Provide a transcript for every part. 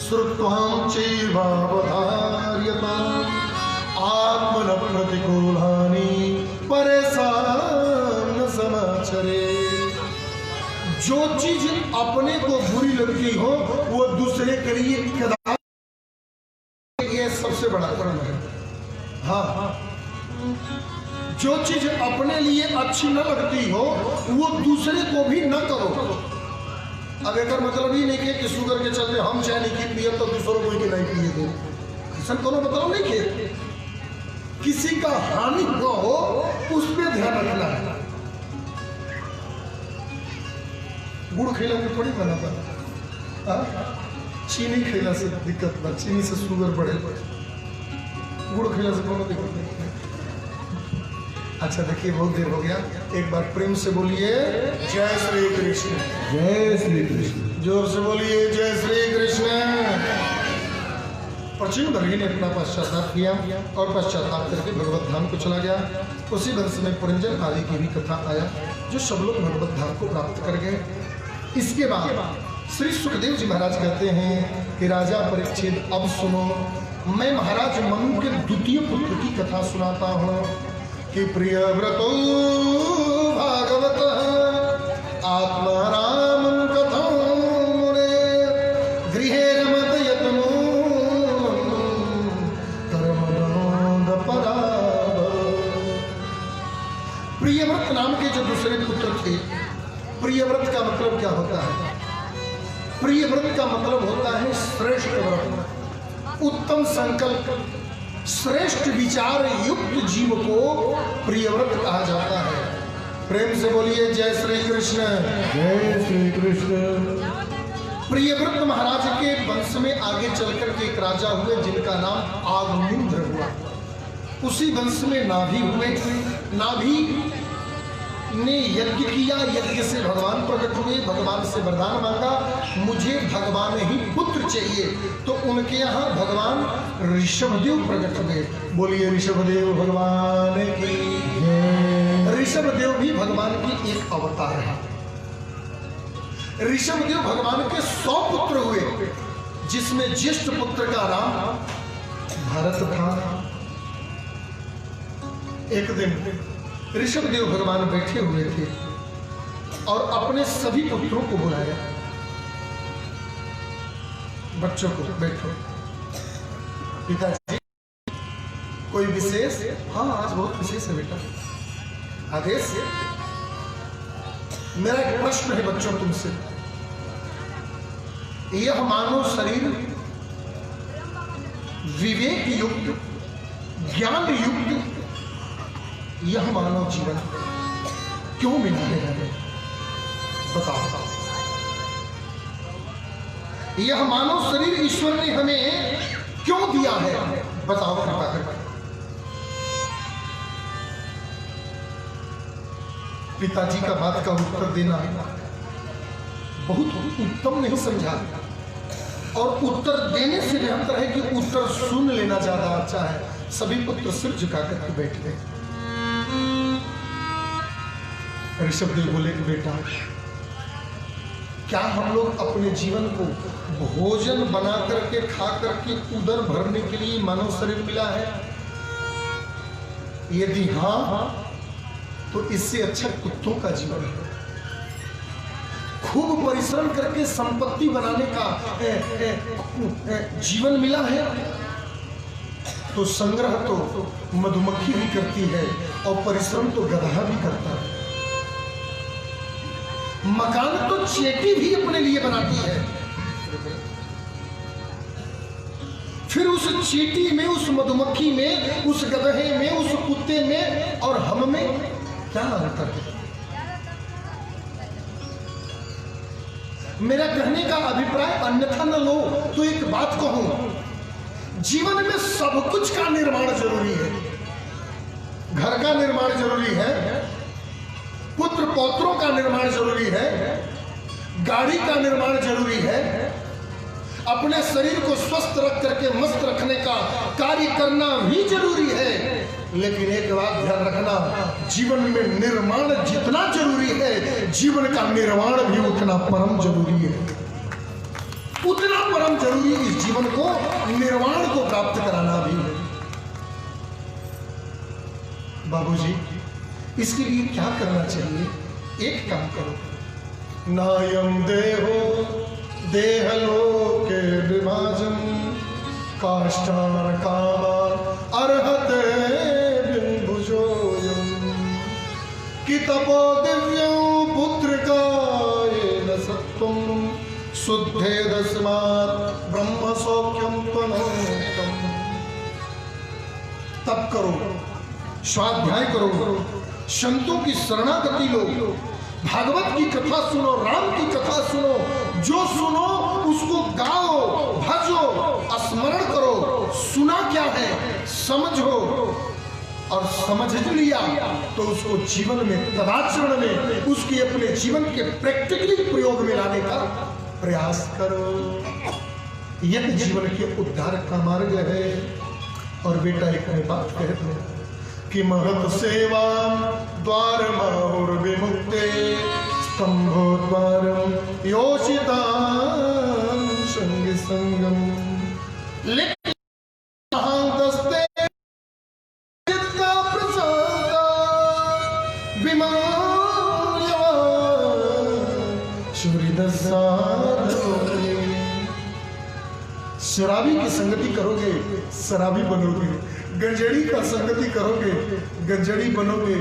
श्रुत्वां चैवावधार्यताम् आत्मन प्रतिकूलानि परेशान समाचरे। जो चीज अपने को बुरी लगती हो वो दूसरे के लिए ये सबसे बड़ा कर्म है। हाँ, जो चीज अपने लिए अच्छी न लगती हो वो दूसरे को भी न करो। अब एक मतलब ही नहीं कि शुगर के चलते हम चाहे नहीं पिए तो दूसरों को नहीं पिए दे, ऐसा कोनो मतलब नहीं कि किसी का हानि न हो उस पर ध्यान रखना है। गुड़ खिला के थोड़ी बना पाता, चीनी खिला से दिक्कत ना, चीनी से शुगर बढ़े, गुड़ खिला से कोनो दिक्कत नहीं। अच्छा देखिए बहुत देर हो गया, एक बार प्रेम से बोलिए जय श्री कृष्ण। जय श्री कृष्ण। जोर से बोलिए जय श्री कृष्ण। पश्चिम दर्गी ने अपना पश्चाताप किया और पश्चाताप करके भगवत धाम को चला गया। उसी वंश में पुरंजन आदि की भी कथा आया जो सब लोग भगवत धाम को प्राप्त कर गए। इसके बाद श्री सुखदेव जी महाराज कहते हैं कि राजा परीक्षित अब सुनो, मैं महाराज मनु के द्वितीय पुत्र की कथा सुनाता हूँ कि प्रियव्रतो भागवत आत्माराम कथं मुने गृहे रमत यत्नो कर्मणोद पराव। प्रियव्रत नाम के जो दूसरे पुत्र थे, प्रियव्रत का मतलब क्या होता है? प्रियव्रत का मतलब होता है श्रेष्ठ व्रत, उत्तम संकल्प, श्रेष्ठ विचार युक्त जीव को प्रियव्रत कहा जाता है। प्रेम से बोलिए जय श्री कृष्ण। जय श्री कृष्ण। प्रियव्रत महाराज के वंश में आगे चलकर के एक राजा हुए जिनका नाम आगमिंद्र हुआ। उसी वंश में नाभि हुए। नाभि ने यज्ञ किया, यज्ञ से भगवान प्रकट हुए, भगवान से वरदान मांगा मुझे भगवान ही पुत्र चाहिए, तो उनके यहाँ भगवान ऋषभदेव प्रकट हुए। बोलिए ऋषभदेव भगवान की। ऋषभदेव भी भगवान की एक अवतार है। ऋषभदेव भगवान के 100 पुत्र हुए जिसमें ज्येष्ठ पुत्र का नाम भरत था। एक दिन ऋषभदेव भगवान बैठे हुए थे और अपने सभी पुत्रों को बुलाया, बच्चों को बैठो, पिताजी कोई विशेष? हाँ आज बहुत विशेष है बेटा। आदेश? मेरा एक प्रश्न है बच्चों तुमसे, यह मानव शरीर विवेक युक्त, ज्ञान युक्त यह मानव जीवन क्यों मिला है हमें? बताओ। यह मानव शरीर ईश्वर ने हमें क्यों दिया है? बताओ कृपा करके। पिताजी का बात का उत्तर देना बहुत उत्तम नहीं समझा, और उत्तर देने से बेहतर है कि उत्तर सुन लेना ज्यादा अच्छा है। सभी पुत्र सिर झुका करके बैठ गए। ऋषभदेव बोले कि बेटा, क्या हम लोग अपने जीवन को भोजन बना करके खा करके उदर भरने के लिए मानव शरीर मिला है? यदि हाँ तो इससे अच्छा कुत्तों का जीवन है। खूब परिश्रम करके संपत्ति बनाने का जीवन मिला है, तो संग्रह तो मधुमक्खी भी करती है और परिश्रम तो गधा भी करता है। मकान तो चींटी भी अपने लिए बनाती है, फिर उस चींटी में, उस मधुमक्खी में, उस गधे में, उस कुत्ते में और हम में क्या अंतर है? मेरा कहने का अभिप्राय अन्यथा न लो तो एक बात कहूं, जीवन में सब कुछ का निर्माण जरूरी है। घर का निर्माण जरूरी है, पुत्र पौत्रों का निर्माण जरूरी है, गाड़ी का निर्माण जरूरी है, अपने शरीर को स्वस्थ रख करके मस्त रखने का कार्य करना भी जरूरी है। लेकिन एक बात ध्यान रखना, जीवन में निर्माण जितना जरूरी है, जीवन का निर्माण भी उतना परम जरूरी है। उतना परम जरूरी इस जीवन को निर्वाण को प्राप्त कराना भी है। बाबूजी, इसके लिए क्या करना चाहिए? एक काम करो, नायम देहो देहलोके विभाजन काष्ठान कामान अर्हते बिंबुजोयम कि तपो दिव्यं पुत्रकायेन सत्वं शुद्धे दस्मात् ब्रह्म सौख्यम त्वनोक्तम्। तप करो, स्वाध्याय करो, संतों की शरणागति लो, भागवत की कथा सुनो, राम की कथा सुनो, जो सुनो उसको गाओ, भजो, स्मरण करो। सुना क्या है समझो, और समझ लिया तो उसको जीवन में, तदाचरण में, उसके अपने जीवन के प्रैक्टिकली प्रयोग में लाने का प्रयास करो। यह जीवन के उद्धार का मार्ग है। और बेटा एक मैं बात कहते हैं कि महत सेवा द्वार माहुर विमुक्ते स्तंभो द्वारम योषिता संग संगम लेकिन दस्ते चित्ता प्रसादा विमानवा शराबी की संगति करोगे शराबी बनोगे, गंजेड़ी का संगति करोगे गंजेड़ी बनोगे,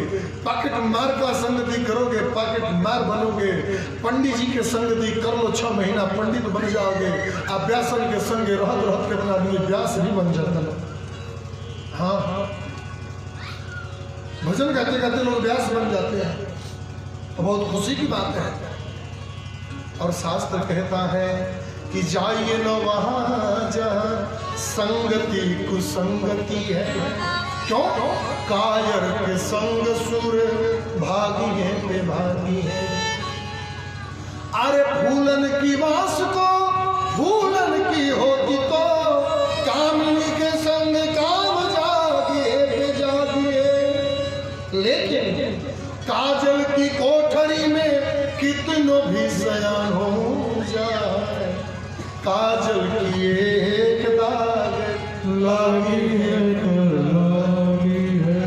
पॉकेट मार का संगति करोगे पॉकेट मार बनोगे, पंडित जी के संगति कर लो 6 महीना पंडित बन जाओगे। अभ्यासन के संग रहत रहत के अपना आदमी व्यास भी बन जाता है। हाँ, भजन गाते गाते लोग व्यास बन जाते हैं, बहुत खुशी की बात है। और शास्त्र कहता है कि जाइए न वहां जहां संगति कुसंगति है, क्यों? कायर के संग सुर भागी है बेभागी है। अरे फूलन की वास को फूलन की होती तो कामिनी के संग काम जागिए बेजागिए, लेकिन काजल की कोठरी में कितनों भी सयान हो जाए, काजल की एक दाग लागी है।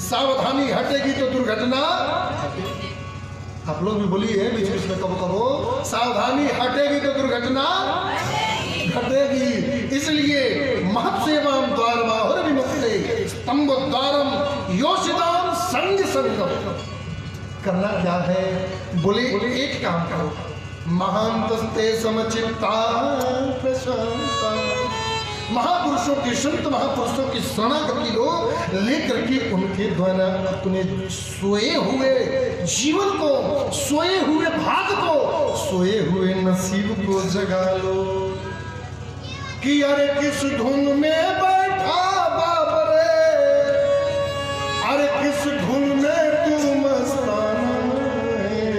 सावधानी हटेगी तो दुर्घटना। आप लोग भी बोलिए बीच बीच में कबो कबो, सावधानी हटेगी तो दुर्घटना घटेगी। इसलिए महत् सेवाम द्वार माहुर विमुक्ते स्तंभ द्वारम योषिताम संग संगम। करना क्या है? बोले एक काम करो, महांतस्ते समचित्ता प्रशांता। महापुरुषों के संत महापुरुषों की शरणागति लो, लेकर के उनके द्वारा अपने सोए हुए जीवन को, सोए हुए भाग को, सोए हुए नसीब को जगा लो। कि अरे किस धुन में बैठा बाबरे, अरे किस धुन में तू मस्ताना है,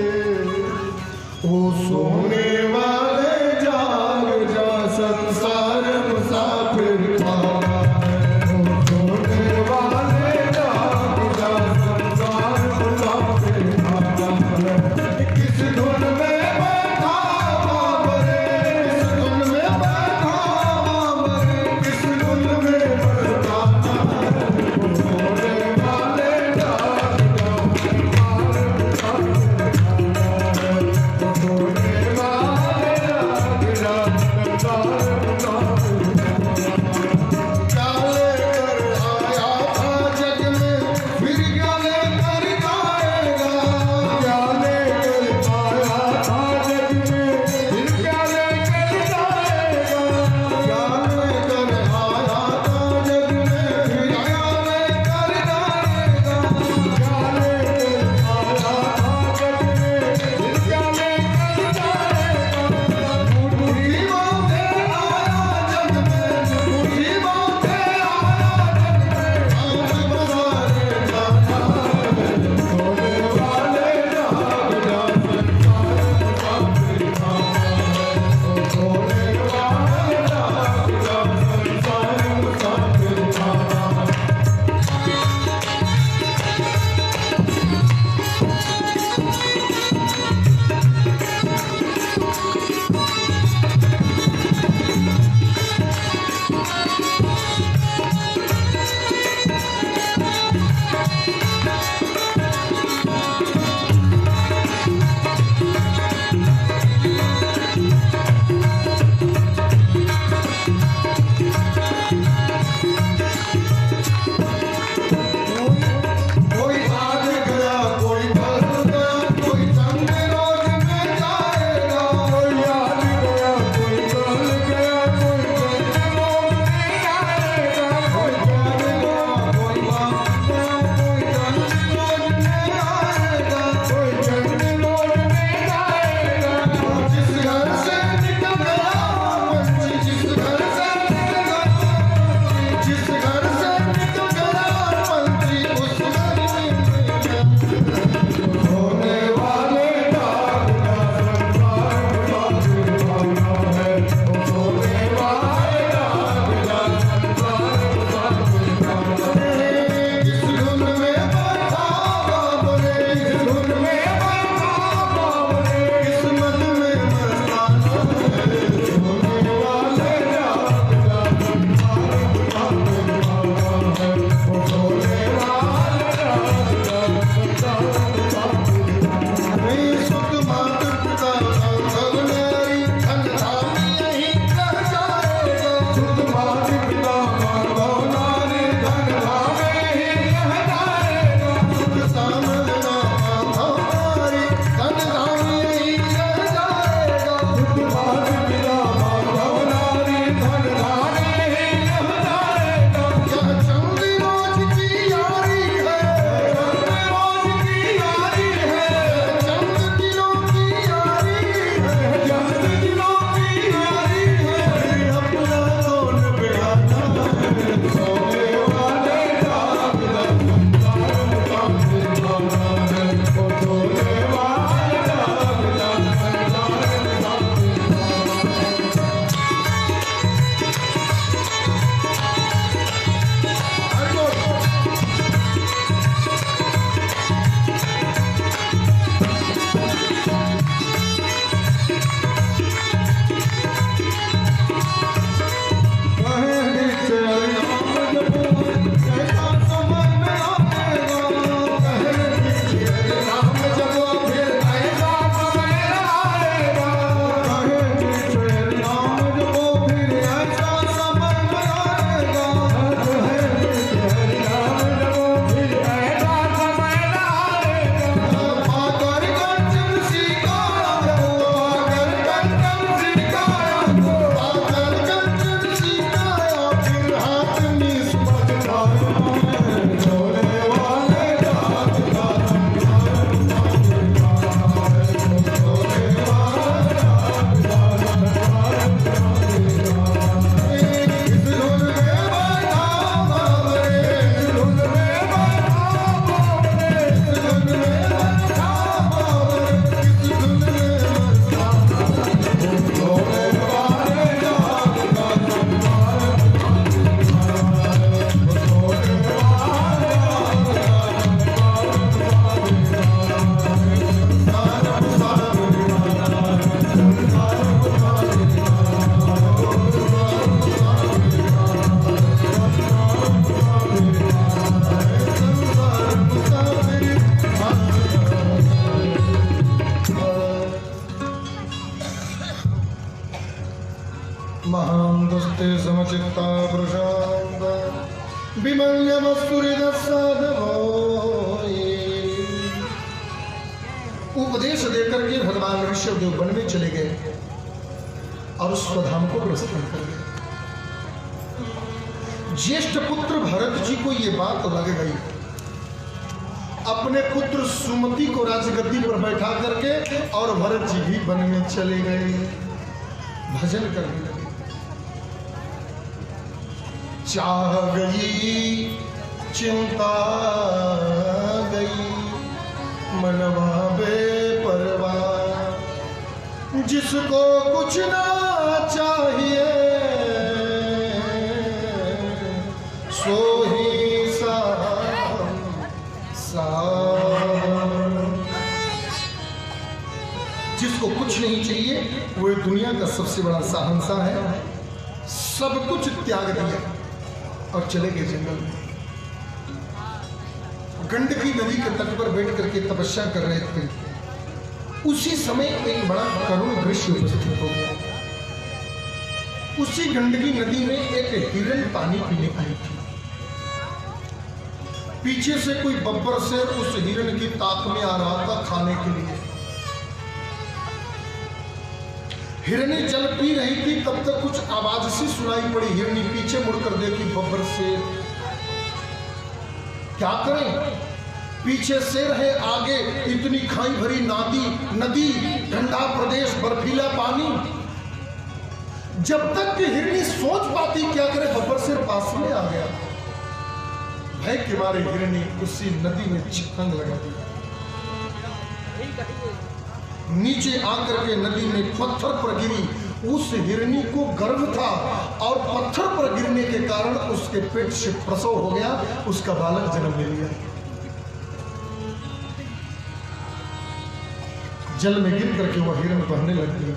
ओ सोने वाले जाग जा संसार मुसाफिर पाना है, ओ सोने वाले जाग जा संसार मुसाफिर पाना है। किस धुन में बैठा बाबरे, किस धुन में बैठा बाबरे, किस धुन में बैठा ओ सोने वाले जाग जा संसार मुसाफिर पाना है, ओ सोने वाले महांतस्ते समचित्ता प्रशांत विमल्यमस्तुरिदसाधवो। उपदेश देकर के भगवान ऋषभदेव वन में चले गए और स्वधाम को प्रस्थान कर गए। ज्येष्ठ पुत्र भरत जी को ये बात लग गई। अपने पुत्र सुमति को राजगद्दी पर बैठा करके और भरत जी भी वन में चले गए, भजन करने लगे। चाह गई चिंता गई मनवा बेपरवाह, जिसको कुछ ना चाहिए सो ही जिसको कुछ नहीं चाहिए वो दुनिया का सबसे बड़ा शहंशाह है। सब कुछ त्याग दिया और चले गए जंगल में। गंडकी नदी के तट पर बैठ करके तपस्या कर रहे थे। उसी समय एक बड़ा करुण दृश्य उपस्थित हो गया। उसी गंडकी नदी में एक हिरण पानी पीने आई थी। पीछे से कोई बब्बर शेर उस हिरण की ताक में आ रहा था खाने के लिए। हिरनी जल पी रही थी, तब तक कुछ आवाज सी सुनाई पड़ी। हिरनी पीछे मुड़कर देखी, बब्बर शेर। क्या करें, पीछे शेर है, आगे इतनी खाई भरी नदी, ठंडा प्रदेश, बर्फीला पानी। जब तक कि हिरनी सोच पाती क्या करे, बब्बर शेर पास में आ गया। भय के मारे हिरनी उसी नदी में चिपकंग लगा दी। नीचे आकर के नदी में पत्थर पर गिरी। उस हिरनी को गर्व था और पत्थर पर गिरने के कारण उसके पेट से प्रसव हो गया, उसका बालक जन्म ले लिया। जल में गिर करके वह हिरण बहने लग गया,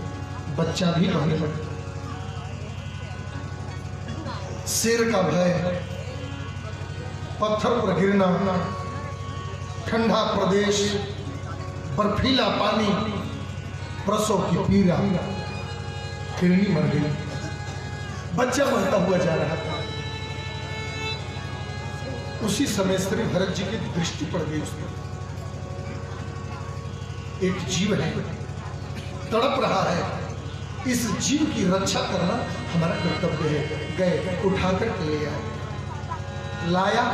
बच्चा भी बहने लग गया। शेर का भय, पत्थर पर गिरना, ठंडा प्रदेश, बर्फीला पानी, प्रसव की पीड़ा। हिरनी मर गई, बच्चा मरता हुआ जा रहा था। उसी समय श्री भरत जी की दृष्टि पड़ गई उस पर। एक जीव है, तड़प रहा है, इस जीव की रक्षा करना हमारा कर्तव्य है। गए, उठाकर ले आए, लाया,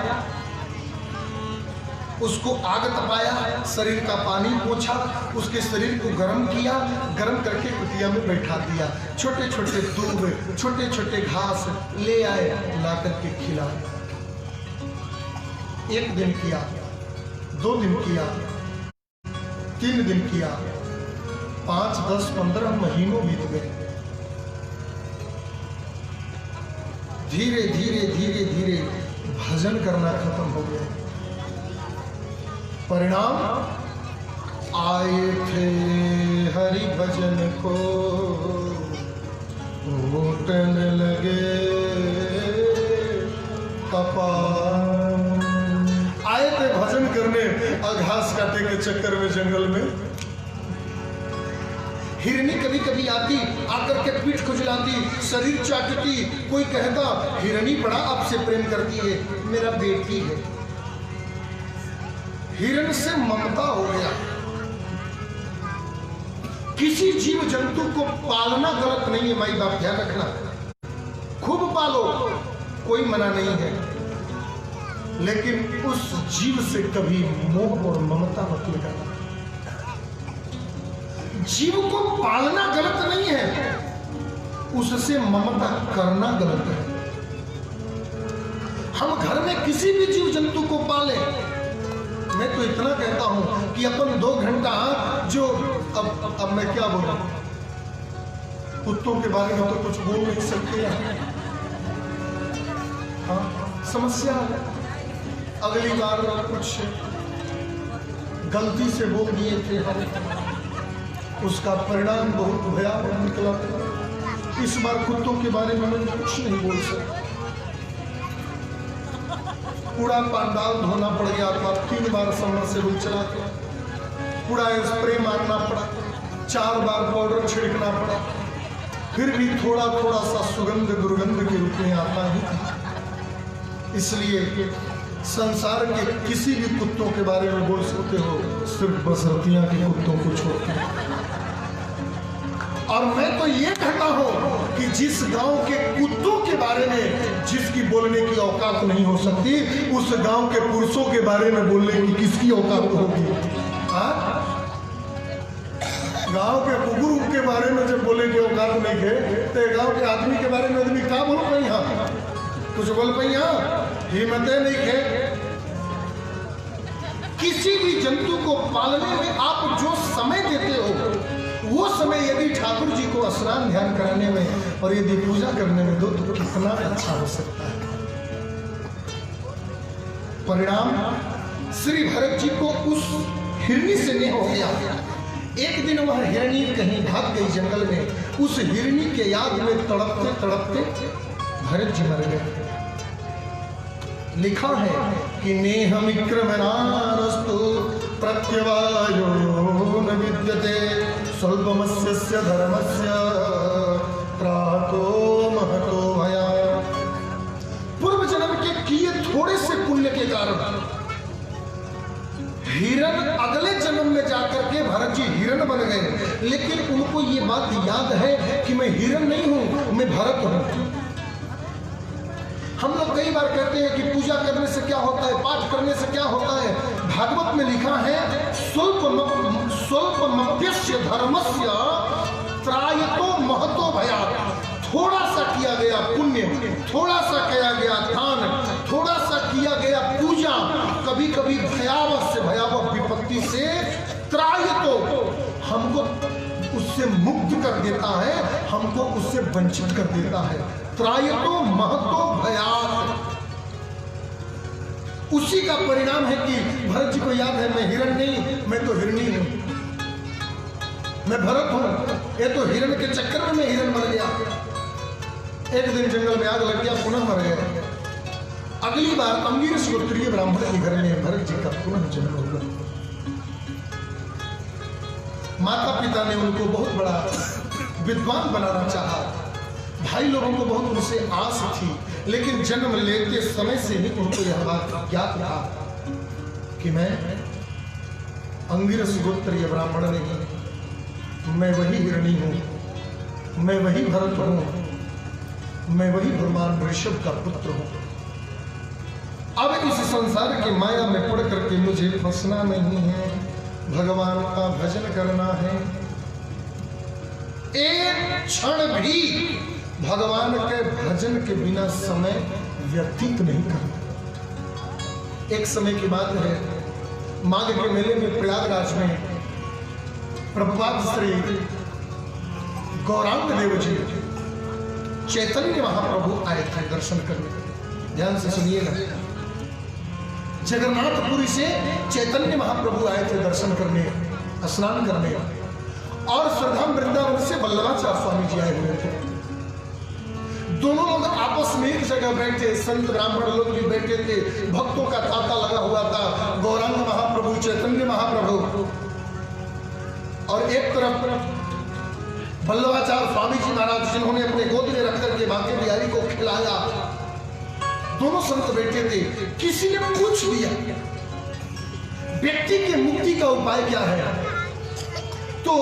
उसको आग तपाया, शरीर का पानी पोंछा, उसके शरीर को गर्म किया, गर्म करके कुटिया में बैठा दिया। छोटे छोटे दूब, छोटे छोटे घास ले आए, ला करके खिलाए। 1 दिन किया, 2 दिन किया, 3 दिन किया, 5, 10, 15 महीनों बीत गए। धीरे धीरे धीरे धीरे भजन करना खत्म हो गया। परिणाम, आए थे हरि भजन को घूटने लगे कपाल। आए थे भजन करने और घास काटे के चक्कर में जंगल में। हिरनी कभी कभी आती, आकर के पीठ खुजलाती, शरीर चाटती। कोई कहता हिरनी बड़ा आपसे प्रेम करती है, मेरा बेटी है। हिरण से ममता हो गया। किसी जीव जंतु को पालना गलत नहीं है, माई बाप ध्यान रखना। खूब पालो, कोई मना नहीं है, लेकिन उस जीव से कभी मोह और ममता मत लगाना। जीव को पालना गलत नहीं है, उससे ममता करना गलत है। हम घर में किसी भी जीव जंतु को पालें। मैं तो इतना कहता हूं कि अपन 2 घंटा जो अब मैं क्या बोलूं, कुत्तों के बारे में तो कुछ बोल नहीं सकते। हाँ, समस्या है। अगली बार कुछ गलती से बोल दिए थे हम, उसका परिणाम बहुत भयावह निकला। इस बार कुत्तों के बारे में मैं कुछ नहीं बोल सकता। पूरा पंडाल धोना पड़ गया था, 3 बार सबमर्सिबल चला के, पूरा स्प्रे मारना पड़ा, 4 बार पाउडर छिड़कना पड़ा। फिर भी थोड़ा थोड़ा सा सुगंध दुर्गंध के रूप में आता ही था। इसलिए संसार के किसी भी कुत्तों के बारे में बोल सकते हो, सिर्फ बसरतियां के कुत्तों को छोड़कर। और मैं तो ये कहता हूं कि जिस गांव के कुत्तों के बारे में जिसकी बोलने की औकात नहीं हो सकती, उस गांव के पुरुषों के बारे में बोलने की किसकी औकात होगी? गांव के कुकुर के बारे में जब बोले की औकात नहीं है, तो गांव के आदमी के बारे में आदमी क्या बोल पाई? हाँ कुछ बोल पाई? हाँ हिम्मतें नहीं है। किसी भी जंतु को पालने में आप जो समय देते हो, वो समय यदि ठाकुर जी को स्नान ध्यान कराने में और यदि पूजा करने में दो तो कितना अच्छा हो सकता है। परिणाम श्री भरत जी को उस हिरनी से नहीं हो गया। एक दिन वह हिरणी कहीं भाग गई जंगल में, उस हिरणी के याद में तड़पते तड़पते भरत जी मर गए। लिखा है कि नेहमिक्रमणारस्तु प्रत्यवायो न विद्यते स्वल्पमस्य धर्मस्य प्रातो महतो भया। पूर्व जन्म के किए थोड़े से पुण्य के कारण हिरण अगले जन्म में जाकर के भरत जी हिरण बन गए, लेकिन उनको ये बात याद है कि मैं हिरण नहीं हूं, मैं भरत हूं। हम लोग कई बार कहते हैं कि पूजा करने से क्या होता है, पाठ करने से क्या होता है। भागवत में लिखा है स्वल्पमप्यस्य धर्मस्य त्रायतो महतो भयात्। थोड़ा सा किया गया पुण्य, थोड़ा सा किया गया दान, थोड़ा सा किया गया पूजा, कभी कभी भयावह से भयावह विपत्ति से त्रायतो हमको उससे मुक्त कर देता है, हमको उससे वंचित कर देता है। त्रायतो महतो भयात्। उसी का परिणाम है कि भरत जी को याद है मैं हिरण नहीं, मैं तो हिरणी हूं, मैं भरत हूं। ये तो हिरण के चक्कर में मैं हिरण मर गया। एक दिन जंगल में आग लग गया, पुनः मर गए। अगली बार अंगिरस गोत्रीय ब्राह्मण के घर में भरत जी का पुनः जन्म हुआ। माता पिता ने उनको बहुत बड़ा विद्वान बनाना चाहा, भाई लोगों को बहुत उनसे आस थी, लेकिन जन्म लेते समय से ही उनको यह बात ज्ञात था कि मैं अंगिरस गोत्रीय ब्राह्मण नहीं, मैं वही हिरणी हूं, मैं वही भरत हूं, मैं वही भगवान ऋषभ का पुत्र हूं। अब इस संसार की माया में पड़ करके मुझे फंसना नहीं है, भगवान का भजन करना है। एक क्षण भी भगवान के भजन के बिना समय व्यतीत नहीं करना। एक समय की बात है, माघ के मेले में प्रयागराज में प्रभुपाद श्री गौरांग देव जी चैतन्य महाप्रभु आए थे दर्शन करने। ध्यान से सुनिएगा, जगन्नाथपुरी से चैतन्य महाप्रभु आए थे दर्शन करने, स्नान करने, और श्रद्धा वृंदावन से वल्लभाचार्य स्वामी जी आए हुए थे। दोनों लोग आपस में एक जगह बैठे, संत ब्राह्मण लोग भी बैठे थे, भक्तों का तांता लगा हुआ था। गौरांग महाप्रभु, चैतन्य महाप्रभु, और एक तरफ वल्लभाचार्य स्वामी जी महाराज जिन्होंने अपने गोद में रख करके बांके बिहारी को खिलाया। दोनों संत बैठे थे। किसी ने पूछ दिया व्यक्ति के मुक्ति का उपाय क्या है, तो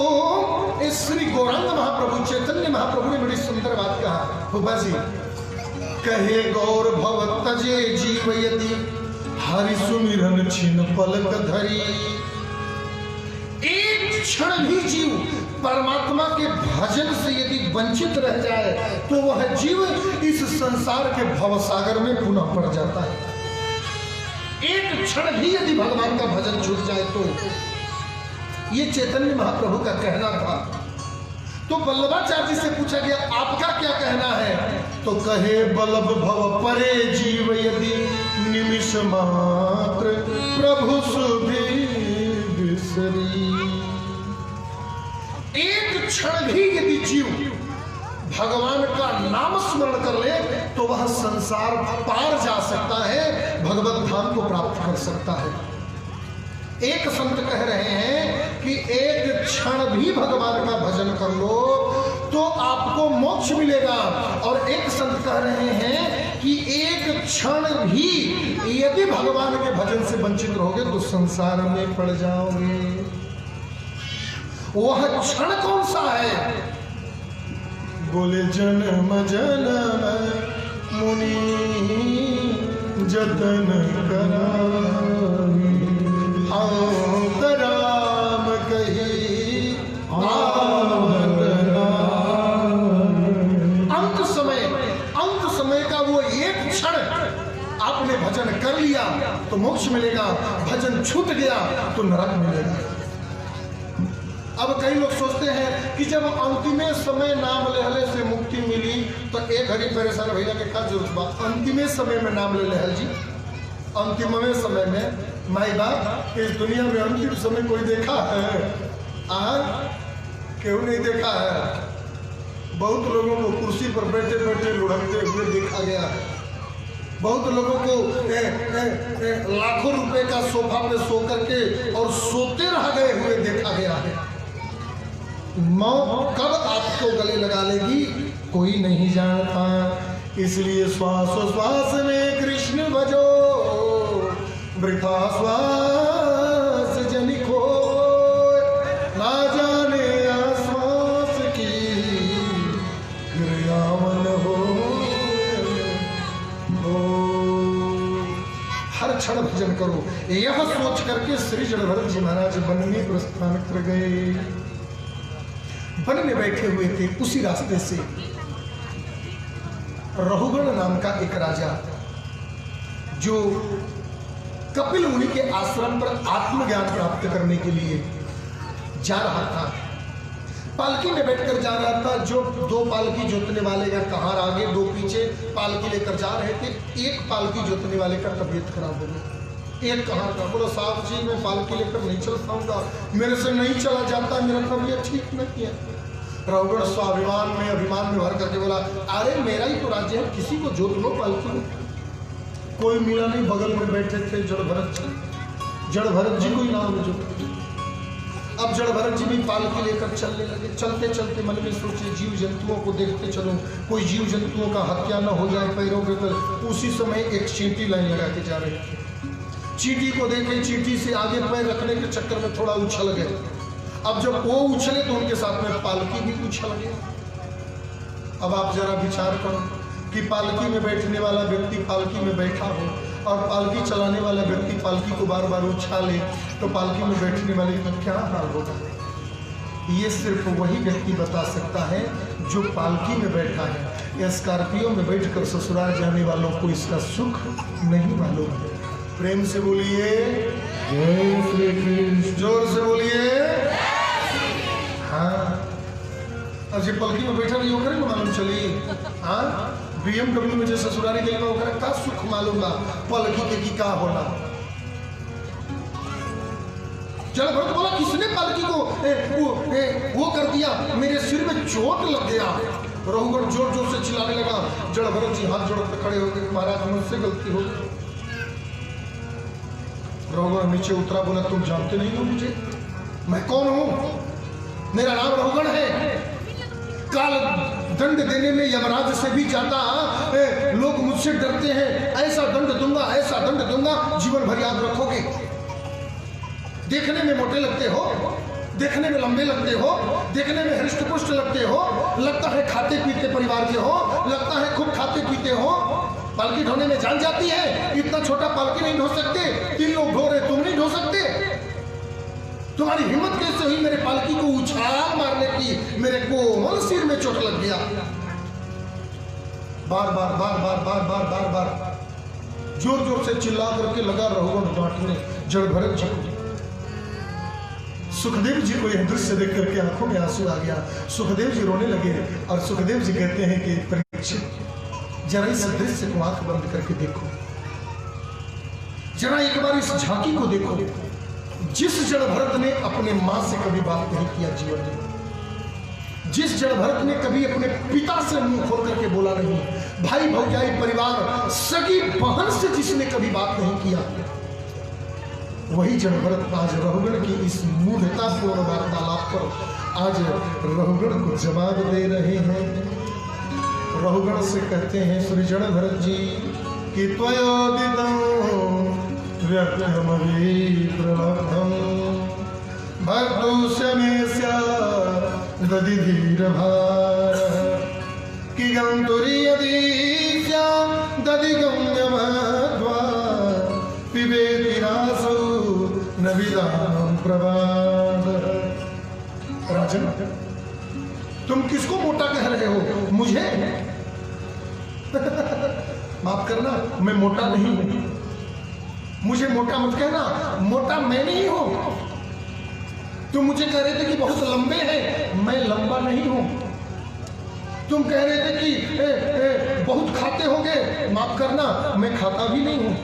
श्री गौरांग महाप्रभु चैतन्य महाप्रभु ने बड़ी सुंदर बात कहा। फूफा जी कहे गौर भव तजे जीव यदि हरि सुमिरन छिन पलक धरी। एक क्षण भी जीव परमात्मा के भजन से यदि वंचित रह जाए तो वह जीव इस संसार के भवसागर में पुनः पड़ जाता है। एक क्षण भी यदि भगवान का भजन छूट जाए तो, ये चैतन्य महाप्रभु का कहना था। तो वल्लभाचार्य जी से पूछा गया आपका क्या कहना है, तो कहे बल्लभ भव परे जीव यदि निमिष मात्र प्रभु सुधि बिसरी। एक क्षण भी यदि जीव भगवान का नाम स्मरण कर ले तो वह संसार पार जा सकता है, भगवत धाम को प्राप्त कर सकता है। एक संत कह रहे हैं कि एक क्षण भी भगवान का भजन कर लो तो आपको मोक्ष मिलेगा। और एक संत कह रहे हैं कि एक क्षण भी यदि भगवान के भजन से वंचित रहोगे तो संसार में पड़ जाओगे। वह क्षण कौन सा है? बोले जन्म जन्म मुनि जतन कराई, राम कही अंत समय का वो एक क्षण आपने भजन कर लिया तो मोक्ष मिलेगा, भजन छूट गया तो नरक मिलेगा। अब कई लोग सोचते हैं कि जब अंतिमे समय नाम लेहले से मुक्ति मिली तो एक घड़ी परेशान भैया के का जरूरत बा। अंतिमे समय में नाम ले लेहल जी, अंतिमवे समय में माई बाप इस दुनिया में अंतिम समय कोई देखा है? क्यों नहीं देखा है? बहुत लोगों को कुर्सी पर बैठे बैठे लुढ़कते हुए देखा गया है। बहुत लोगों को लाखों रुपए का सोफा पे सो करके और सोते रह गए हुए देखा गया है। मौत कब आपको गले लगा लेगी कोई नहीं जानता। इसलिए श्वास में कृष्ण भजो, वृथा श्वास जनिको, ना जाने आश्वास की क्रियावन हो। हर क्षण भजन करो, यह सोच करके श्री जड़भरत जी महाराज वन में प्रस्थान कर गए। वन में बैठे हुए थे, उसी रास्ते से रहुगण नाम का एक राजा जो कपिल मुनि के आश्रम पर आत्मज्ञान प्राप्त करने के लिए जा रहा था, पालकी में बैठकर जा रहा था। जो दो पालकी जोतने वाले का कहार आगे दो पीछे पालकी लेकर जा रहे थे। एक पालकी जोतने वाले का तबीयत खराब हो गई। एक कहार का बोला साहब जी मैं पालकी लेकर नहीं चल पाऊंगा, मेरे से नहीं चला जाता, मेरा तबीयत ठीक नहीं है। रहुगण स्वाभिमान में अभिमान में भर करके बोला अरे मेरा ही तो राज्य है, किसी को जोत लो पालकी में। कोई मिला नहीं, बगल में बैठे थे जड़भरत जी। जड़भरत जी को ही नाम जोत। अब जड़भरत जी भी पालकी लेकर चलने लगे। चलते चलते मन में सोचे जीव जंतुओं को देखते चलो, कोई जीव जंतुओं का हत्या न हो जाए पैरों के पर। उसी समय एक चींटी लाइन लगा के जा रहे थे। चींटी को देखे, चींटी से आगे पैर रखने के चक्कर में थोड़ा उछल गए। अब जब वो उछले तो उनके साथ में पालकी भी उछल गया। अब आप जरा विचार करो कि पालकी में बैठने वाला व्यक्ति पालकी में बैठा हो और पालकी चलाने वाला व्यक्ति पालकी को बार बार उछाले तो पालकी में बैठने वाले का क्या हाल होगा? ये सिर्फ वही व्यक्ति बता सकता है जो पालकी में बैठा है। या स्कॉर्पियो में बैठकर ससुराल जाने वालों को इसका सुख नहीं मालूम है। प्रेम से बोलिए जय श्री कृष्ण। जोर से बोलिए हाँ। अब जो पलकी में बैठा नहीं होकर मालूम चली। हाँ BMW में जो ससुरारी गई होकर का सुख मालूम बा पलकी के की का होला। जड़भरत बोला किसने पालकी को वो कर दिया, मेरे सिर में चोट लग गया। रहुगण जोर जोर से चिल्लाने लगा। जड़भरत जी हाथ जोड़कर खड़े हो गए, महाराज मुझसे गलती हो गई। रहुगण नीचे उतरा, बोला तुम जानते नहीं हो मुझे, मैं कौन हूं? मेरा नाम रहुगण है। काल दंड देने में यमराज से भी ज्यादा लोग मुझसे डरते हैं। ऐसा दंड दूंगा, ऐसा दंड दूंगा, जीवन भर याद रखोगे। देखने में मोटे लगते हो, देखने में लंबे लगते हो, देखने में हृष्ट पुष्ट लगते हो, लगता है खाते पीते परिवार के हो, लगता है खूब खाते पीते हो। पालकी ढोने में जान जाती है, इतना छोटा पालकी नहीं ढो सकते, 3 लोग ढो रहे, तुम नहीं ढो सकते। तुम्हारी हिम्मत कैसे हुई मेरे पालकी को उछाल मारने की? मेरे कोमल सिर में चोट लग गया। बार बार बार बार बार बार बार बार जोर जोर से चिल्ला करके लगा रहुगण डांटने जड़भरत जी को। सुखदेव जी को यह दृश्य देख करके आंखों में आंसू आ गया। सुखदेव जी रोने लगे और सुखदेव जी कहते हैं कि परीक्षित जरा इस दृश्य को आंख बंद करके देखो, जरा एक बार इस झांकी को देखो। जिस जड़भरत ने अपने मां से कभी बात नहीं किया जीवन में, जिस जड़भरत ने कभी अपने पिता से मुंह खोल करके बोला नहीं, भाई भौजाई परिवार सगी बहन से जिसने कभी बात नहीं किया, वही जड़भरत आज रहुगण की इस मूढ़तापूर्ण वार्तालाप पर आज रहुगण को जवाब दे रहे हैं। रहुगण से कहते हैं श्री जड़भरत जी कि त्वयोदितं व्यक्तमभि प्रलब्धं भर्तुष्यमेष्य दधिधीरभारः कि गन्तुर्यदीस्या दधिगम्यमध्वा पिबेति रासो न विदां प्रवादः। राजन, तुम किसको मोटा कह रहे हो? मुझे? माफ करना, मैं मोटा नहीं हूं। मुझे मोटा मत कहना, मोटा मैं नहीं हूं। तुम मुझे कह रहे थे कि बहुत लंबे हैं, मैं लंबा नहीं हूं। तुम कह रहे थे कि बहुत खाते होगे, माफ करना, मैं खाता भी नहीं हूं।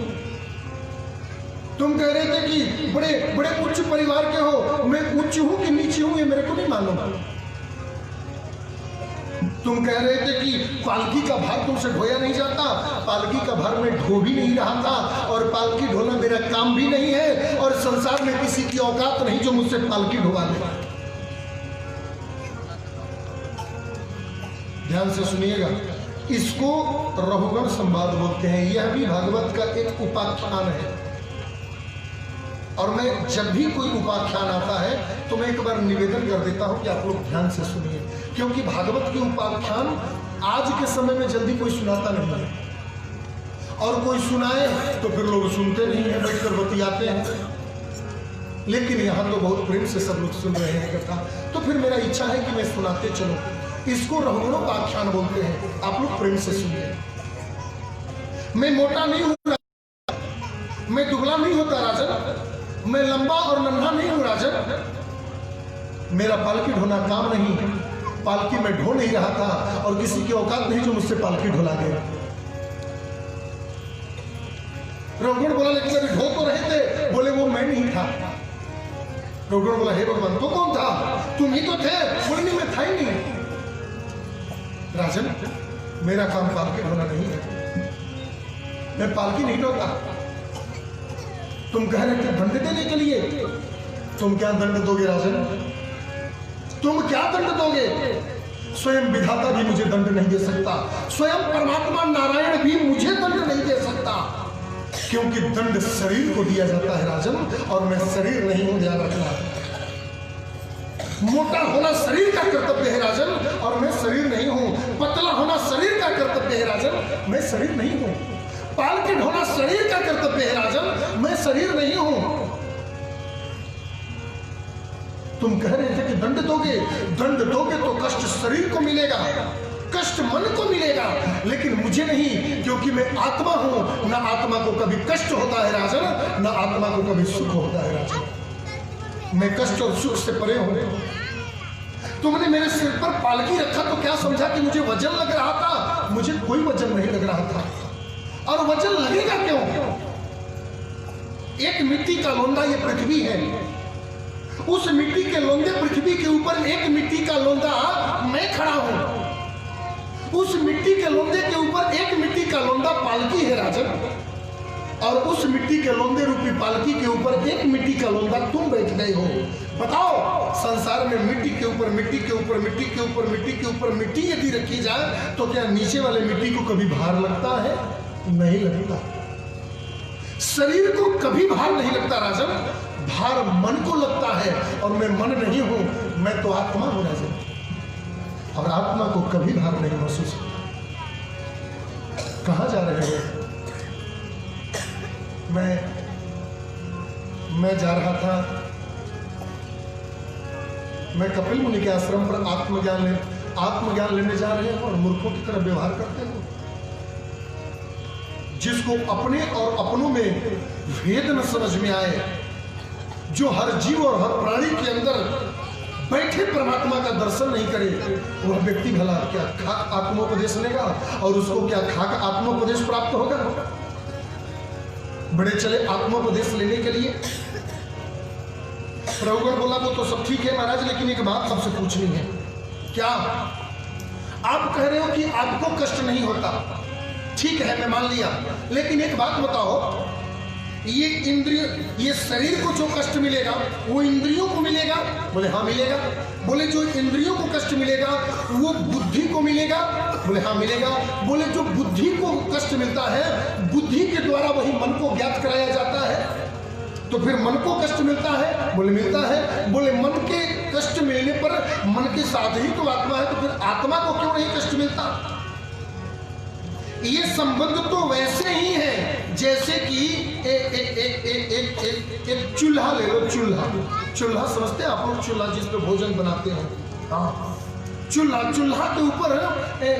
तुम कह रहे थे कि बड़े बड़े उच्च परिवार के हो, मैं उच्च हूं कि नीचे हूं ये मेरे को नहीं मालूम। तुम कह रहे थे कि पालकी का भार तुमसे ढोया नहीं जाता, पालकी का भार मैं ढो भी नहीं रहा था, और पालकी ढोना मेरा काम भी नहीं है, और संसार में किसी की औकात नहीं जो मुझसे पालकी ढोवा ले। ध्यान से सुनिएगा, इसको रहुगण संवाद बोलते हैं। यह भी भागवत का एक उपाख्यान है, और मैं जब भी कोई उपाख्यान आता है तो मैं एक बार निवेदन कर देता हूं कि आप लोग ध्यान से सुनिए, क्योंकि भागवत के उपाख्यान आज के समय में जल्दी कोई सुनाता नहीं है, और कोई सुनाए तो फिर लोग सुनते नहीं है, बैठकर बतियाते हैं। लेकिन यहाँ तो बहुत प्रेम से सब लोग सुन रहे हैं कथा, तो फिर मेरा इच्छा है कि मैं सुनाते चलो। इसको रहुगणोपाख्यान बोलते हैं, आप लोग प्रेम से सुनिए। मैं मोटा नहीं हूं, मैं दुबला नहीं होता राजन, मैं लंबा और नन्हा नहीं हूं राजन। मेरा पालकी ढोना काम नहीं, पालकी में ढो नहीं रहा था, और किसी की औकात नहीं जो मुझसे पालकी ढोला गया। रघुगण बोला लेकिन अभी ढो तो रहे थे, बोले वो मैं नहीं था। रघुगण बोला हे भगवान तो कौन था? तुम ही तो थे। बोले नहीं मैं था ही नहीं। राजन, मेरा काम पालकी ढोना नहीं है, मैं पालकी नहीं ढोता। तुम कह रहे थे दंड देने के लिए, तुम क्या दंड दोगे राजन? तुम क्या दंड दोगे? स्वयं विधाता भी मुझे दंड नहीं दे सकता, स्वयं परमात्मा नारायण भी मुझे दंड नहीं दे सकता, क्योंकि दंड शरीर को दिया जाता है राजन, और मैं शरीर नहीं हूं, ध्यान रखना। मोटा होना शरीर का कर्तव्य है राजन, और मैं शरीर नहीं हूं। पतला होना शरीर का कर्तव्य है राजन, मैं शरीर नहीं हूं। पालकी ढोना शरीर का कर्तव्य है राजन, मैं शरीर नहीं हूं। तुम कह रहे थे कि दंड दोगे, दंड दोगे तो कष्ट शरीर को मिलेगा, कष्ट मन को मिलेगा, लेकिन मुझे नहीं, क्योंकि मैं आत्मा हूं। ना आत्मा को कभी कष्ट होता है राजन, ना आत्मा को कभी सुख होता है राजन। मैं कष्ट और सुख से परे हूं। तुमने मेरे सिर पर पालकी रखा तो क्या समझा कि मुझे वजन लग रहा था? मुझे कोई वजन नहीं लग रहा था, और वजन लगेगा क्यों? एक मिट्टी का लोंदा ये पृथ्वी है, उस मिट्टी के लोंदे पृथ्वी के ऊपर एक मिट्टी का लोंदा मैं खड़ा हूं। उस मिट्टी के लोंदे के ऊपर एक मिट्टी का लोंदा पालकी है राजन, और उस मिट्टी के लोंदे रूपी पालकी के ऊपर एक मिट्टी का लोंदा तुम बैठ गए हो। बताओ, संसार में मिट्टी के ऊपर मिट्टी के ऊपर मिट्टी के ऊपर मिट्टी के ऊपर मिट्टी यदि रखी जाए तो क्या नीचे वाले मिट्टी को कभी भार लगता है? नहीं लगता। शरीर को कभी भार नहीं लगता राजन, भार मन को लगता है, और मैं मन नहीं हूं, मैं तो आत्मा हूं राजन, और आत्मा को कभी भार नहीं महसूस होता। कहां जा रहे हो? मैं जा रहा था, मैं कपिल मुनि के आश्रम पर आत्मज्ञान लेने जा रहे हो, और मूर्खों की तरह व्यवहार करते हो। जिसको अपने और अपनों में भेद न समझ में आए, जो हर जीव और हर प्राणी के अंदर बैठे परमात्मा का दर्शन नहीं करे, वह व्यक्ति भला क्या खाक आत्मोपदेश लेगा, और उसको क्या खाक आत्मोपदेश प्राप्त होगा? बड़े चले आत्मोपदेश लेने के लिए। रघुगण बोला वो तो सब ठीक है महाराज, लेकिन एक बात सबसे पूछनी है। क्या? आप कह रहे हो कि आपको कष्ट नहीं होता, ठीक है मैं मान लिया, लेकिन एक बात बताओ, ये इंद्रिय, ये शरीर को जो कष्ट मिलेगा वो इंद्रियों को मिलेगा? बोले हाँ मिलेगा। बोले जो इंद्रियों को कष्ट मिलेगा वो बुद्धि को मिलेगा? बोले हाँ मिलेगा। बोले जो बुद्धि को कष्ट मिलता है, बुद्धि के द्वारा वही मन को ज्ञात कराया जाता है, तो फिर मन को कष्ट मिलता है? बोले मिलता है। बोले मन के कष्ट मिलने पर मन के साथ ही तो आत्मा है, तो फिर आत्मा को क्यों नहीं कष्ट मिलता? ये संबंध तो वैसे ही है जैसे कि एक चूल्हा ले लो। चूल्हा समझते हैं आप लोग? चूल्हा जिस पे भोजन बनाते हैं, हाँ चूल्हा के ऊपर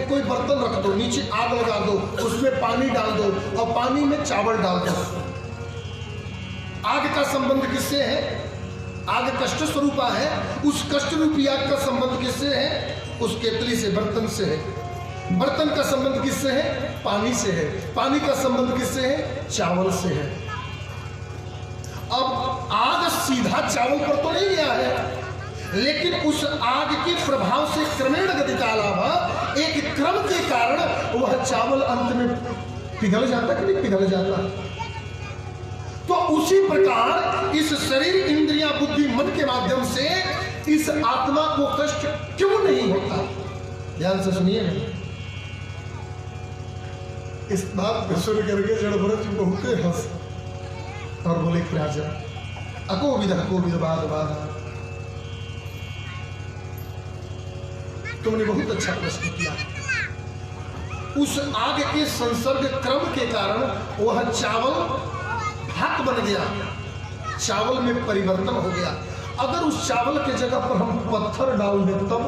कोई बर्तन रख दो, नीचे आग लगा दो, उसमें पानी डाल दो और पानी में चावल डाल दो। आग का संबंध किससे है? आग कष्ट स्वरूपा है। उस कष्ट रूपी आग का संबंध किससे है? उस केतली से, बर्तन से है। बर्तन का संबंध किससे है? पानी से है। पानी का संबंध किससे है? चावल से है। अब आग सीधा चावल पर तो नहीं गया है, लेकिन उस आग के प्रभाव से क्रमेण गति का अलावा एक क्रम के कारण वह चावल अंत में पिघल जाता कि नहीं पिघल जाता? तो उसी प्रकार इस शरीर, इंद्रियां, बुद्धि, मन के माध्यम से इस आत्मा को कष्ट क्यों नहीं होता? ध्यान से सुनिए। इस बात को सुन करके जड़ भरत बहुत हंस और बोले कि राजा अकोविद बाद तुमने बहुत अच्छा प्रश्न किया। उस आग के संसर्ग क्रम के कारण वह चावल भात बन गया, चावल में परिवर्तन हो गया। अगर उस चावल के जगह पर हम पत्थर डाल दें तब?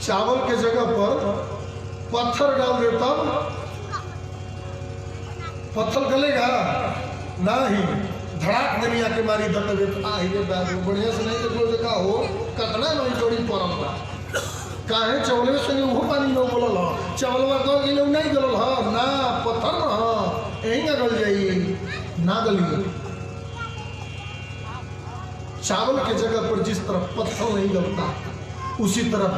चावल के जगह पर पत्थर डाल दे तब पत्थर गलेगा नहीं? धड़ाक दुनिया के मारी दंड बढ़िया से नहीं देखो देखा हो कतना नहीं जोड़ी परम्परा काहे चावल संगे वो पानी में बोलल ह चावलवा गल गेल नहीं गलल ह ना पत्थर न ह यही गल जाई ना गली। चावल के जगह पर जिस तरह पत्थर नहीं गलता उसी तरह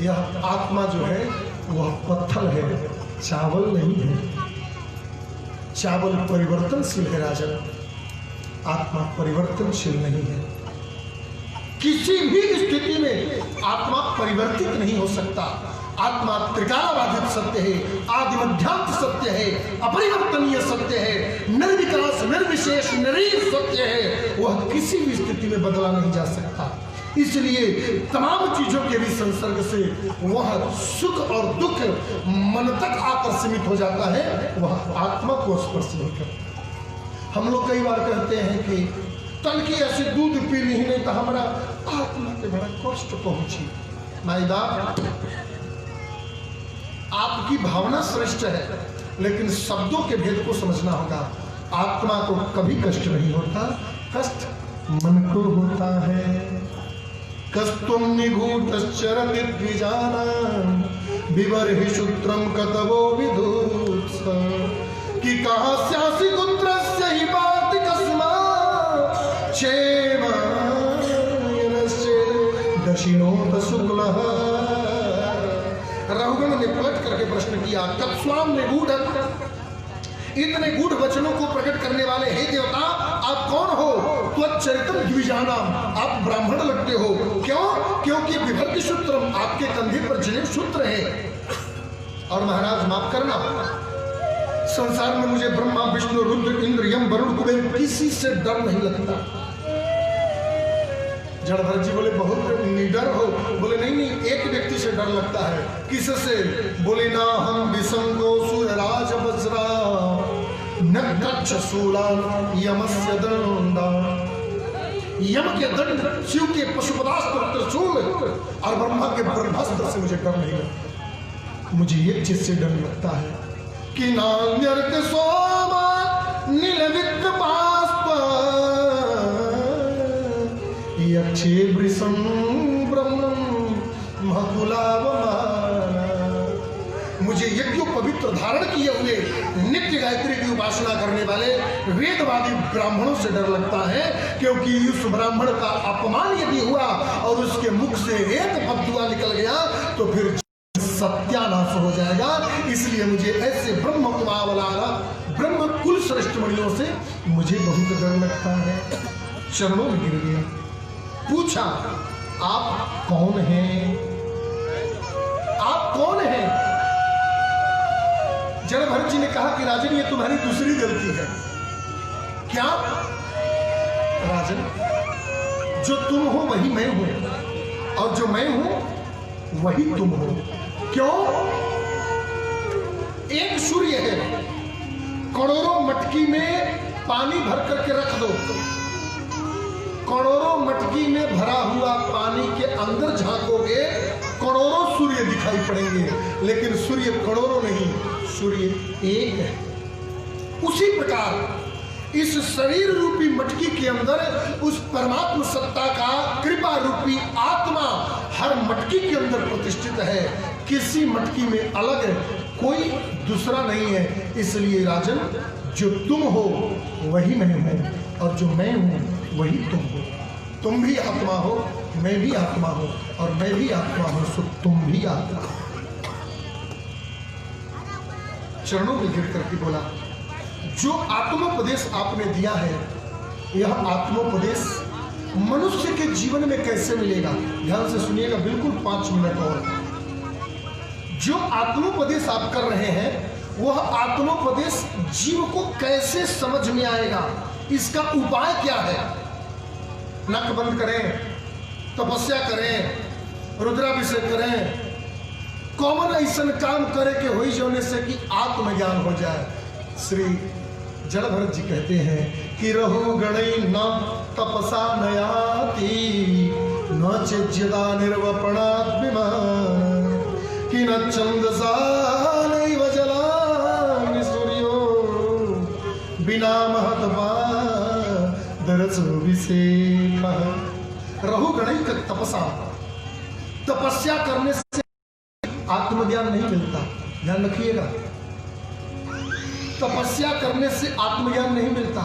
यह आत्मा जो है वह पत्थर है, चावल नहीं है। चावल परिवर्तनशील है राजन, आत्मा परिवर्तनशील नहीं है। किसी भी स्थिति में आत्मा परिवर्तित नहीं हो सकता। आत्मा त्रिकालबाधित सत्य है, आदि मध्यांत सत्य है, अपरिवर्तनीय सत्य है, निर्विकास निर्विशेष निरीह सत्य है। वह किसी भी स्थिति में बदला नहीं जा सकता। इसलिए तमाम चीजों के भी संसर्ग से वह सुख और दुख मन तक आकर सीमित हो जाता है, वह आत्मा को स्पर्श नहीं करता। हम लोग कई बार कहते हैं कि तन की ऐसे दूध पी नहीं तो हमारा आत्मा के बड़ा कष्ट पहुंची। माई बाप, आपकी भावना श्रेष्ठ है, लेकिन शब्दों के भेद को समझना होगा। आत्मा को कभी कष्ट नहीं होता, कष्ट मन को होता है। कस्तुम निगूढ़श्चरति द्विजाना विवर्हि सूत्रम कतवो विदुष कि कहास्यासि कुत्रस्य हि पाति कस्मा क्षेमा दशिनोत शुक्लः। रघुगण ने पलट करके प्रश्न किया, कत्स्वाम निगूढ़, इतने गूढ़ वचनों को प्रकट करने वाले हे देवता आप कौन हो? त्वच्चरितम द्विजाना, आप ब्राह्मण लगते हो। क्यों? क्योंकि विभर्ति सूत्रम, आपके कंधे पर जनेऊ सूत्र है। और महाराज माफ करना, संसार में मुझे ब्रह्मा विष्णु रुद्र इंद्र यम वरुण कुबेर किसी से डर नहीं लगता। जड़भरत जी बोले बहुत निडर हो। बोले नहीं नहीं, एक व्यक्ति से डर लगता है। किससे? बोले ना हम विसंगो सुरराज वज्रा न कच्छ शूलान यमस्य दंडा। यम के दंड, शिव के पशुपदास्त्र त्रिशूल और ब्रह्मा के ब्रह्मास्त्र से मुझे डर नहीं लगता। मुझे एक चीज से डर लगता है कि नान्यर्क सोमा नीलवित पास्त्वा यक्षे वृषं ब्रह्मं महकुलावमाना। मुझे यज्ञ पवित्र धारण किए हुए नित्य गायत्री की उपासना करने वाले वेदवादी ब्राह्मणों से डर लगता है, क्योंकि उस ब्राह्मण का अपमान यदि हुआ और उसके मुख से एक बद्दुआ निकल गया तो फिर सत्यानाश हो जाएगा। इसलिए मुझे ऐसे ब्रह्म कुमार वाला ब्रह्म कुल श्रेष्ठ मणियों से मुझे बहुत डर लगता है। चरणों में गिर गया, पूछा आप कौन हैं? आप कौन हैं? जड़भरत जी ने कहा कि राजन, ये तुम्हारी दूसरी गलती है। क्या? राजन, जो तुम हो वही मैं हूं, और जो मैं हूं वही तुम हो। क्यों? एक सूर्य है, करोड़ों मटकी में पानी भर करके रख दो, करोड़ों मटकी में भरा हुआ पानी के अंदर झांकोगे, करोड़ों सूर्य दिखाई पड़ेंगे, लेकिन सूर्य करोड़ों नहीं, सूर्य एक है। उसी प्रकार इस शरीर रूपी मटकी के अंदर उस परमात्मा सत्ता का कृपा रूपी आत्मा हर मटकी के अंदर प्रतिष्ठित है। किसी मटकी में अलग कोई दूसरा नहीं है। इसलिए राजन, जो तुम हो वही मैं हूं, और जो मैं हूं वही तुम हो। तुम भी आत्मा हो, मैं भी आत्मा हूं, और मैं भी आत्मा हूं, सो तुम भी आत्मा हो। चरणों में गिर करके बोला, जो आत्मोपदेश आपने दिया है, यह आत्मोपदेश मनुष्य के जीवन में कैसे मिलेगा? ध्यान से सुनिएगा, बिल्कुल 5 मिनट और। जो आत्मोपदेश आप कर रहे हैं, वह आत्मोपदेश जीव को कैसे समझ में आएगा? इसका उपाय क्या है? नक बंद करें, तपस्या करें, रुद्राभिषेक करें, कौन ऐसा काम करे कि होई जोने से कि आत्मज्ञान हो जाए। श्री जड़भरत जी कहते हैं कि रहु गणई न तपसा नयाति न चिज्यदा निर्वपणात् विमान कि न छंदसा नैव जलाग्नि सूर्यो बिना महतपा दरसोभिषेकः। रहु गणई तपसा, तपस्या करने से आत्मज्ञान नहीं मिलता। ध्यान रखिएगा, तपस्या करने से आत्मज्ञान नहीं मिलता।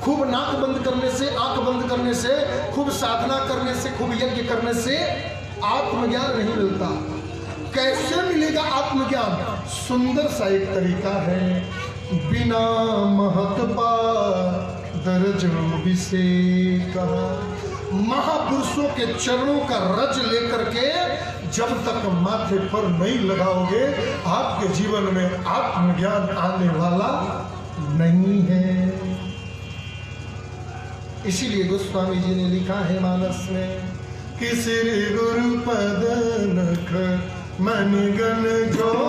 खूब नाक बंद करने से, आंख बंद करने से, खूब साधना करने से, खूब यज्ञ करने से आत्मज्ञान नहीं मिलता। कैसे मिलेगा आत्मज्ञान? सुंदर सा एक तरीका है, बिना महतपा दरजोभिषेकः। महापुरुषों के चरणों का रज लेकर के जब तक माथे पर नहीं लगाओगे, आपके जीवन में आत्मज्ञान आने वाला नहीं है। इसीलिए गोस्वामी जी ने लिखा है मानस में कि श्री गुरु पद नख मन गण जो